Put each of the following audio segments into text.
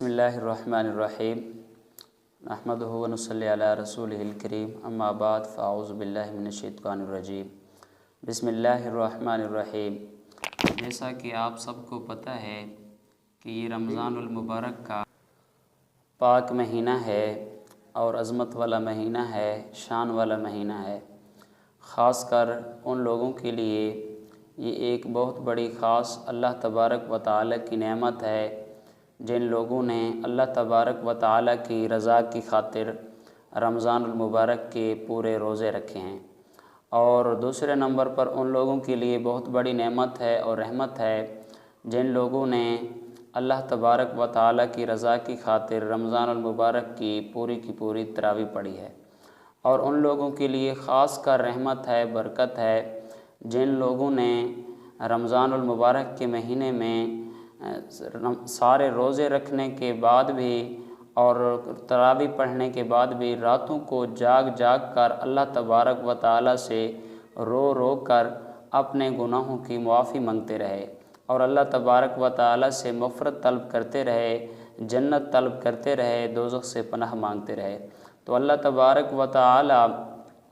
बिस्मिल्लाहिर्रहमानिर्रहीम नहमदुहु व नुसल्ली अला रसूलिहिल करीम अम्मा बाद फ़अऊज़ु बिल्लाहि मिनश्शैतानिर्रजीम बिस्मिल्लाहिर्रहमानिर्रहीम। जैसा कि आप सबको पता है कि ये रमज़ानुल मुबारक का पाक महीना है और अज़मत वाला महीना है, शान वाला महीना है। ख़ासकर उन लोगों के लिए ये एक बहुत बड़ी ख़ास अल्लाह तबारक व तआला की नेमत है जिन लोगों ने अल्लाह तबारक व तआला की रज़ा की खातिर रमज़ानुल मुबारक के पूरे रोज़े रखे हैं। और दूसरे नंबर पर उन लोगों के लिए बहुत बड़ी नेमत है और रहमत है जिन लोगों ने अल्लाह तबारक व तआला की रज़ा की खातिर रमज़ानुल मुबारक की पूरी तरावी पढ़ी है। और उन लोगों के लिए ख़ास कर रहमत है, बरकत है जिन लोगों ने रमज़ानुल मुबारक के महीने में सारे रोज़े रखने के बाद भी और तरावी पढ़ने के बाद भी रातों को जाग कर अल्लाह तबारक व तआला से रो कर अपने गुनाहों की मुआफ़ी मांगते रहे और अल्लाह तबारक व तआला से मग़फ़िरत तलब करते रहे, जन्नत तलब करते रहे, दोज़ख से पनाह मांगते रहे। तो अल्लाह तबारक व तआला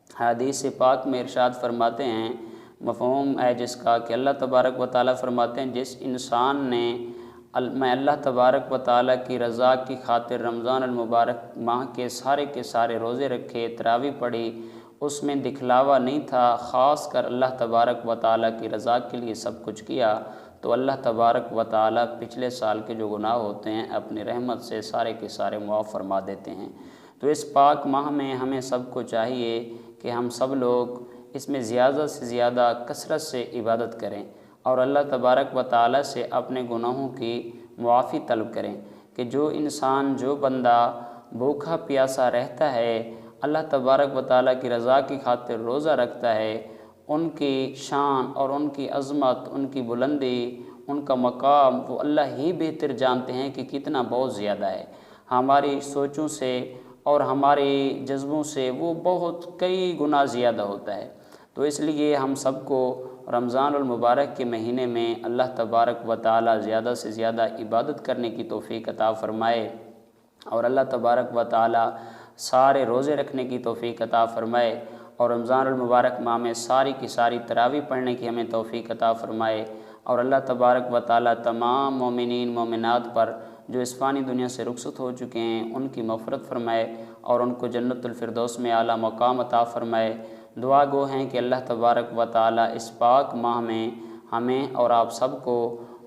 हदीस पाक में इरशाद फरमाते हैं, मफ़हूम है जिसका कि अल्लाह तबारक व तआला फरमाते हैं जिस इंसान ने मैं अल्लाह तबारक व तआला की रज़ा की खातिर रमज़ानुल मुबारक माह के सारे रोज़े रखे, तरावी पढ़ी, उसमें दिखलावा नहीं था, ख़ास कर अल्लाह तबारक व तआला की रज़ा के लिए सब कुछ किया, तो अल्लाह तबारक व तआला पिछले साल के जो गुनाह होते हैं अपनी रहमत से सारे के सारे मुआफ़ फरमा देते हैं। तो इस पाक माह में हमें सबको चाहिए कि हम सब लोग इसमें ज़्यादा से ज़्यादा कसरत से इबादत करें और अल्लाह तबारक व तआला से अपने गुनाहों की मुआफ़ी तलब करें कि जो इंसान, जो बंदा भूखा प्यासा रहता है, अल्लाह तबारक व तआला की रज़ा की खातिर रोज़ा रखता है, उनकी शान और उनकी अज़मत, उनकी बुलंदी, उनका मकाम वो अल्लाह ही बेहतर जानते हैं कि कितना बहुत ज़्यादा है। हमारी सोचों से और हमारे जज्बों से वो बहुत कई गुना ज़्यादा होता है। तो इसलिए हम सबको रमज़ानुल मुबारक के महीने में अल्लाह तबारक व तआला ज़्यादा से ज़्यादा इबादत करने की तौफ़ीक़ अता फ़रमाए और अल्लाह तबारक व तआला सारे रोज़े रखने की तौफ़ीक़ अता फ़रमाए और रमज़ानुल मुबारक माह में सारी की सारी तरावी पढ़ने की हमें तौफ़ीक़ अता फ़रमाए और अल्लाह तबारक व तआला तमाम मोमिनीन मोमिनात पर जो इस फ़ानी दुनिया से रुखसत हो चुके हैं उनकी मग़फ़िरत फ़रमाए और उनको जन्नतुल फ़िरदौस में आला मकाम अता फ़रमाए। दुआ गो हैं कि अल्लाह तबारक व तआला इस पाक माह में हमें और आप सबको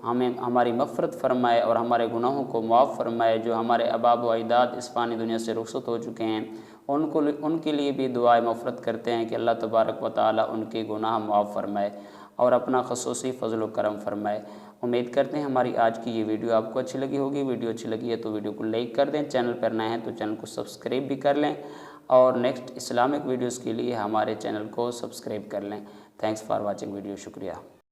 हमारी मग़फ़िरत फ़रमाए और हमारे गुनाहों को मुआफ़ फ़रमाए। जो हमारे अबाब व अजदाद इस फ़ानी दुनिया से रुखसत हो चुके हैं उनके लिए भी दुआए मग़फ़िरत करते हैं कि अल्लाह तबारक व तआला उनके गुनाह मुआफ़ फ़रमाए और अपना ख़ुसूसी फ़ज़ल व करम फ़रमाए। उम्मीद करते हैं हमारी आज की ये वीडियो आपको अच्छी लगी होगी। वीडियो अच्छी लगी है तो वीडियो को लाइक कर दें, चैनल पर नए हैं तो चैनल को सब्सक्राइब भी कर लें और नेक्स्ट इस्लामिक वीडियोज़ के लिए हमारे चैनल को सब्सक्राइब कर लें। थैंक्स फॉर वॉचिंग वीडियो, शुक्रिया।